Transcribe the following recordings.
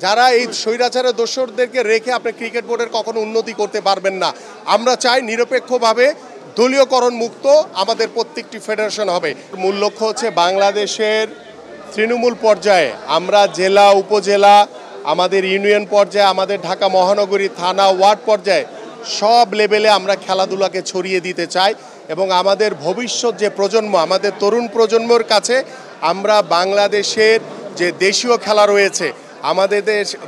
যারা এই স্বৈরাচারের দোসরদেরকে রেখে আপনি ক্রিকেট বোর্ডের কখনো উন্নতি করতে পারবেন না। আমরা চাই নিরপেক্ষভাবে দলীয়করণ মুক্ত আমাদের প্রত্যেকটি ফেডারেশন হবে। মূল লক্ষ্য হচ্ছে বাংলাদেশের তৃণমূল পর্যায়ে আমরা জেলা উপজেলা আমাদের ইউনিয়ন পর্যায়ে আমাদের ঢাকা মহানগরী থানা ওয়ার্ড পর্যায়ে সব লেভেলে আমরা খেলাধুলাকে ছড়িয়ে দিতে চাই এবং আমাদের ভবিষ্যৎ যে প্রজন্ম আমাদের তরুণ প্রজন্মর কাছে আমরা বাংলাদেশের যে দেশীয় খেলা রয়েছে আমাদের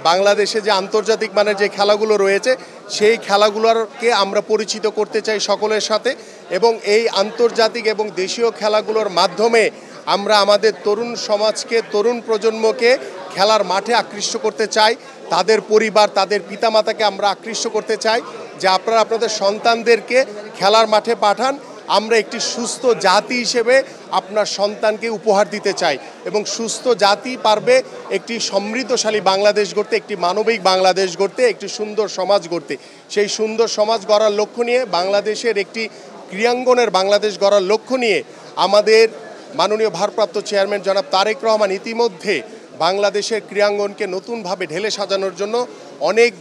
বাংলাদেশে যে আন্তর্জাতিক মানের যে খেলাগুলো রয়েছে সেই খেলাগুলোকে আমরা পরিচিত করতে চাই সকলের সাথে এবং এই আন্তর্জাতিক এবং দেশীয় খেলাগুলোর মাধ্যমে আমরা আমাদের তরুণ সমাজকে তরুণ প্রজন্মকে খেলার মাঠে আকৃষ্ট করতে চাই। তাদের পরিবার তাদের পিতামাতাকে আমরা আকৃষ্ট করতে চাই যে আপনারা আপনাদের সন্তানদেরকে খেলার মাঠে পাঠান। আমরা একটি সুস্থ জাতি হিসেবে আপনার সন্তানকে উপহার দিতে চাই এবং সুস্থ জাতি পারবে একটি সমৃদ্ধশালী বাংলাদেশ গড়তে, একটি মানবিক বাংলাদেশ গড়তে, একটি সুন্দর সমাজ গড়তে। সেই সুন্দর সমাজ গড়ার লক্ষ্য নিয়ে বাংলাদেশের একটি ক্রীড়াঙ্গনের বাংলাদেশ গড়ার লক্ষ্য নিয়ে আমাদের মাননীয় ভারপ্রাপ্ত চেয়ারম্যান জনাব তারেক রহমান ইতিমধ্যে বাংলাদেশের ক্রীড়াঙ্গনকে নতুনভাবে ঢেলে সাজানোর জন্য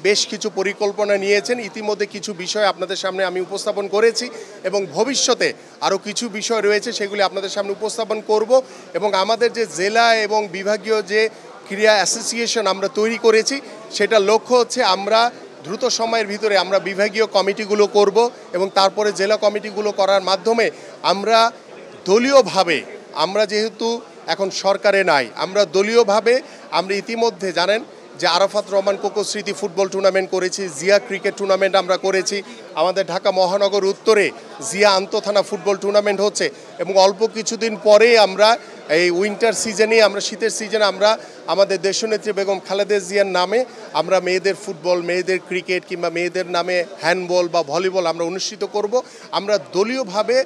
বেশ কিছু পরিকল্পনা নিয়েছেন। ইতিমধ্যে কিছু বিষয় আপনাদের সামনে আমি উপস্থাপন করেছি এবং ভবিষ্যতে আরও কিছু বিষয় রয়েছে সেগুলি আপনাদের সামনে উপস্থাপন করব এবং আমাদের যে জেলা এবং বিভাগীয় যে ক্রীড়া অ্যাসোসিয়েশন আমরা তৈরি করেছি সেটার লক্ষ্য হচ্ছে আমরা দ্রুত সময়ের ভিতরে আমরা বিভাগীয় কমিটিগুলো করব এবং তারপরে জেলা কমিটিগুলো করার মাধ্যমে আমরা দলীয়ভাবে আমরা যেহেতু এখন সরকারে নাই আমরা দলীয়ভাবে আমরা ইতিমধ্যে জানেন যে আরাফাত রহমান কোকো স্মৃতি ফুটবল টুর্নামেন্ট করেছি, জিয়া ক্রিকেট টুর্নামেন্ট আমরা করেছি, আমাদের ঢাকা মহানগর উত্তরে জিয়া আন্তঃথানা ফুটবল টুর্নামেন্ট হচ্ছে এবং অল্প কিছুদিন পরে আমরা এই উইন্টার সিজনে আমরা শীতের সিজনে আমরা আমাদের দেশনেত্রী বেগম খালেদা জিয়ার নামে আমরা মেয়েদের ফুটবল মেয়েদের ক্রিকেট কিংবা মেয়েদের নামে হ্যান্ডবল বা ভলিবল আমরা অনুষ্ঠিত করব। আমরা দলীয়ভাবে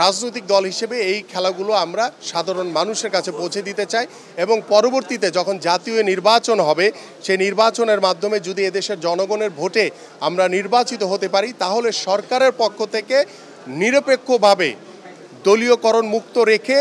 রাজনৈতিক দল হিসেবে এই খেলাগুলো আমরা সাধারণ মানুষের কাছে পৌঁছে দিতে চাই এবং পরবর্তীতে যখন জাতীয় নির্বাচন হবে সেই নির্বাচনের মাধ্যমে যদি এদেশের জনগণের ভোটে আমরা নির্বাচিত হতে পারি তাহলে সরকারের পক্ষ থেকে নিরপেক্ষভাবে দলীয়করণ মুক্ত রেখে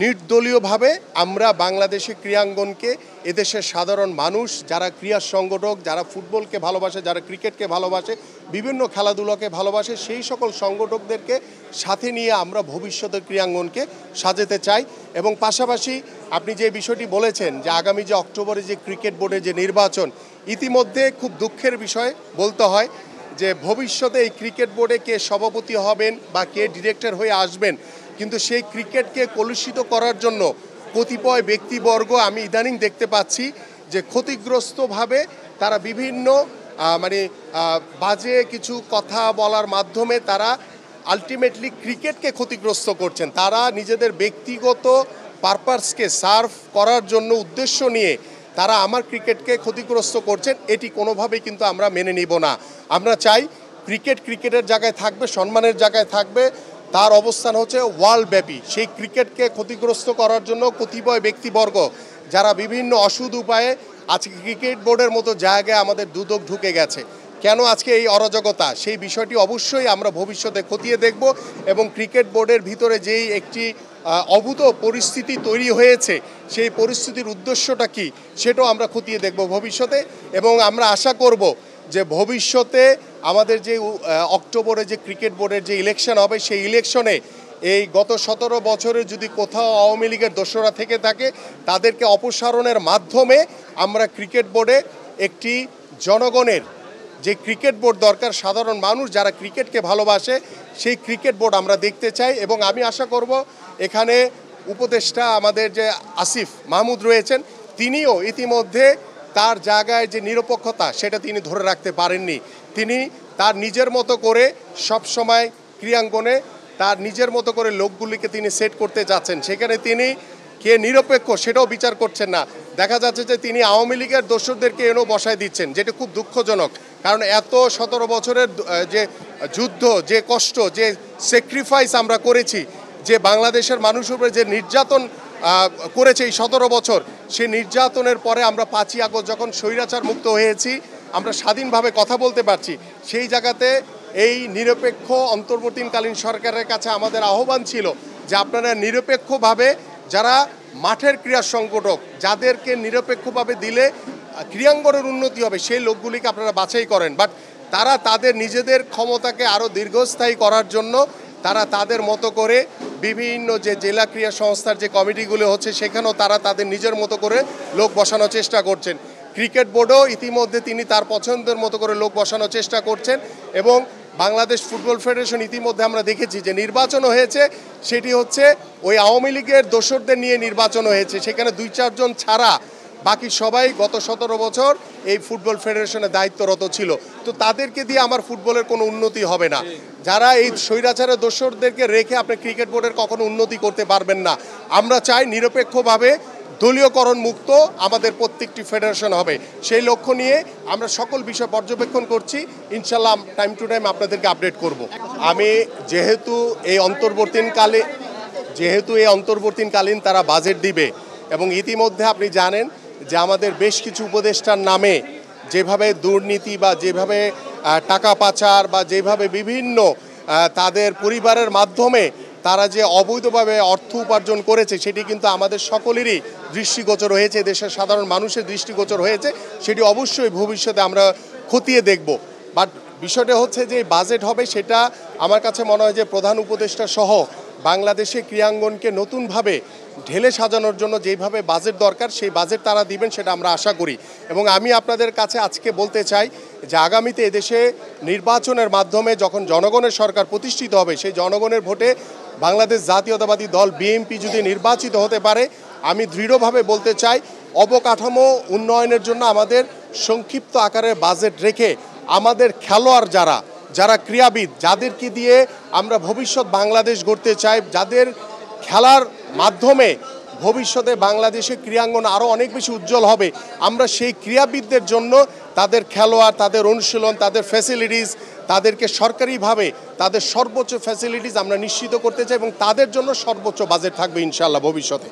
নির্দলীয়ভাবে আমরা বাংলাদেশের ক্রীড়াঙ্গনকে এদেশের সাধারণ মানুষ যারা ক্রীড়া সংগঠক যারা ফুটবলকে ভালোবাসে যারা ক্রিকেটকে ভালোবাসে বিভিন্ন খেলাধুলাকে ভালোবাসে সেই সকল সংগঠকদেরকে সাথে নিয়ে আমরা ভবিষ্যতের ক্রীড়াঙ্গনকে সাজাতে চাই এবং পাশাপাশি আপনি যে বিষয়টি বলেছেন যে আগামী যে অক্টোবরে যে ক্রিকেট বোর্ডের যে নির্বাচন ইতিমধ্যে খুব দুঃখের বিষয় বলতে হয় যে ভবিষ্যতে এই ক্রিকেট বোর্ডে কে সভাপতি হবেন বা কে ডিরেক্টর হয়ে আসবেন কিন্তু সেই ক্রিকেটকে কলুষিত করার জন্য কতিপয় ব্যক্তিবর্গ আমি ইদানিং দেখতে পাচ্ছি যে ক্ষতিগ্রস্তভাবে তারা বিভিন্ন বাজে কিছু কথা বলার মাধ্যমে তারা আলটিমেটলি ক্রিকেটকে ক্ষতিগ্রস্ত করছেন। তারা নিজেদের ব্যক্তিগত পারপাসকে সার্ভ করার জন্য উদ্দেশ্য নিয়ে তারা আমার ক্রিকেটকে ক্ষতিগ্রস্ত করছেন এটি কোনোভাবেই কিন্তু আমরা মেনে নিব না। আমরা চাই ক্রিকেটের জায়গায় থাকবে সম্মানের জায়গায় থাকবে তার অবস্থান হচ্ছে ওয়ার্ল্ডব্যাপী। সেই ক্রিকেটকে ক্ষতিগ্রস্ত করার জন্য কতিপয় ব্যক্তিবর্গ যারা বিভিন্ন অসৎ উপায়ে আজকে ক্রিকেট বোর্ডের মতো জায়গায় আমাদের দুদক ঢুকে গেছে। কেন আজকে এই অরাজকতা সেই বিষয়টি অবশ্যই আমরা ভবিষ্যতে খতিয়ে দেখব এবং ক্রিকেট বোর্ডের ভিতরে যেই একটি অভূত পরিস্থিতি তৈরি হয়েছে সেই পরিস্থিতির উদ্দেশ্যটা কি সেটাও আমরা খতিয়ে দেখব ভবিষ্যতে এবং আমরা আশা করব যে ভবিষ্যতে আমাদের যে অক্টোবরে যে ক্রিকেট বোর্ডের যে ইলেকশন হবে সেই ইলেকশনে এই গত 17 বছরে যদি কোথাও আওয়ামী লীগের দোসররা থেকে থাকে তাদেরকে অপসারণের মাধ্যমে আমরা ক্রিকেট বোর্ডে একটি জনগণের যে ক্রিকেট বোর্ড দরকার সাধারণ মানুষ যারা ক্রিকেটকে ভালোবাসে সেই ক্রিকেট বোর্ড আমরা দেখতে চাই এবং আমি আশা করব এখানে উপদেষ্টা আমাদের যে আসিফ মাহমুদ রয়েছেন তিনিও ইতিমধ্যে তার জায়গায় যে নিরপেক্ষতা সেটা তিনি ধরে রাখতে পারেননি। তিনি তার নিজের মতো করে সব সময় ক্রীড়াঙ্গনে তার নিজের মতো করে লোকগুলিকে তিনি সেট করতে যাচ্ছেন সেখানে তিনি কে নিরপেক্ষ সেটাও বিচার করছেন না। দেখা যাচ্ছে যে তিনি আওয়ামী লীগের দোসরদেরকে এনেও বসায় দিচ্ছেন যেটা খুব দুঃখজনক কারণ এত 17 বছরের যে যুদ্ধ যে কষ্ট যে স্যাক্রিফাইস আমরা করেছি যে বাংলাদেশের মানুষের উপরে যে নির্যাতন করেছে এই 17 বছর সেই নির্যাতনের পরে আমরা 5ই আগস্ট যখন স্বৈরাচার মুক্ত হয়েছি আমরা স্বাধীনভাবে কথা বলতে পারছি সেই জায়গাতে এই নিরপেক্ষ অন্তর্বর্তীকালীন সরকারের কাছে আমাদের আহ্বান ছিল যে আপনারা নিরপেক্ষভাবে যারা মাঠের ক্রীড়া সংগঠক যাদেরকে নিরপেক্ষভাবে দিলে ক্রীড়াঙ্গনের উন্নতি হবে সেই লোকগুলিকে আপনারা বাছাই করেন। বাট তারা তাদের নিজেদের ক্ষমতাকে আরও দীর্ঘস্থায়ী করার জন্য তারা তাদের মতো করে বিভিন্ন যে জেলা ক্রীড়া সংস্থার যে কমিটিগুলো হচ্ছে সেখানেও তারা তাদের নিজের মতো করে লোক বসানোর চেষ্টা করছেন। ক্রিকেট বোর্ডও ইতিমধ্যে তিনি তার পছন্দের মতো করে লোক বসানোর চেষ্টা করছেন এবং বাংলাদেশ ফুটবল ফেডারেশন ইতিমধ্যে আমরা দেখেছি যে নির্বাচন হয়েছে, সেটি হচ্ছে ওই আওয়ামী লীগের দোসরদের নিয়ে নির্বাচন হয়েছে। সেখানে 2-4 জন ছাড়া বাকি সবাই গত 17 বছর এই ফুটবল ফেডারেশনের দায়িত্বরত ছিল। তো তাদেরকে দিয়ে আমার ফুটবলের কোনো উন্নতি হবে না। যারা এই স্বৈরাচারের দোসরদেরকে রেখে আপনি ক্রিকেট বোর্ডের কখনো উন্নতি করতে পারবেন না। আমরা চাই নিরপেক্ষভাবে দলীয়করণ মুক্ত আমাদের প্রত্যেকটি ফেডারেশন হবে। সেই লক্ষ্য নিয়ে আমরা সকল বিষয় পর্যবেক্ষণ করছি। ইনশাল্লাহ টাইম টু টাইম আপনাদেরকে আপডেট করব। আমি যেহেতু এই অন্তর্বর্তীকালীন তারা বাজেট দিবে এবং ইতিমধ্যে আপনি জানেন যে আমাদের বেশ কিছু উপদেষ্টার নামে যেভাবে দুর্নীতি বা যেভাবে টাকা পাচার বা যেভাবে বিভিন্ন তাদের পরিবারের মাধ্যমে তারা যে অবৈধভাবে অর্থ উপার্জন করেছে সেটি কিন্তু আমাদের সকলেরই দৃষ্টিগোচর হয়েছে, দেশের সাধারণ মানুষের দৃষ্টিগোচর হয়েছে। সেটি অবশ্যই ভবিষ্যতে আমরা খতিয়ে দেখব। বাট বিষয়টা হচ্ছে যে বাজেট হবে সেটা আমার কাছে মনে হয় যে প্রধান উপদেষ্টা সহ বাংলাদেশে ক্রীড়াঙ্গনকে নতুনভাবে ঢেলে সাজানোর জন্য যেভাবে বাজেট দরকার সেই বাজেট তারা দিবেন সেটা আমরা আশা করি। এবং আমি আপনাদের কাছে আজকে বলতে চাই যে আগামীতে এদেশে নির্বাচনের মাধ্যমে যখন জনগণের সরকার প্রতিষ্ঠিত হবে, সেই জনগণের ভোটে বাংলাদেশ জাতীয়তাবাদী দল বিএনপি যদি নির্বাচিত হতে পারে, আমি দৃঢ়ভাবে বলতে চাই অবকাঠামো উন্নয়নের জন্য আমাদের সংক্ষিপ্ত আকারের বাজেট রেখে আমাদের খেলোয়াড় যারা ক্রীড়াবিদ, যাদেরকে দিয়ে আমরা ভবিষ্যৎ বাংলাদেশ গড়তে চাই, যাদের খেলার মাধ্যমে ভবিষ্যতে বাংলাদেশের ক্রীড়াঙ্গন আরও অনেক বেশি উজ্জ্বল হবে, আমরা সেই ক্রীড়াবিদদের জন্য তাদের খেলোয়াড়, তাদের অনুশীলন, তাদের ফ্যাসিলিটিস, তাদেরকে সরকারিভাবে তাদের সর্বোচ্চ ফ্যাসিলিটিস আমরা নিশ্চিত করতে চাই এবং তাদের জন্য সর্বোচ্চ বাজেট থাকবে ইনশাআল্লাহ ভবিষ্যতে।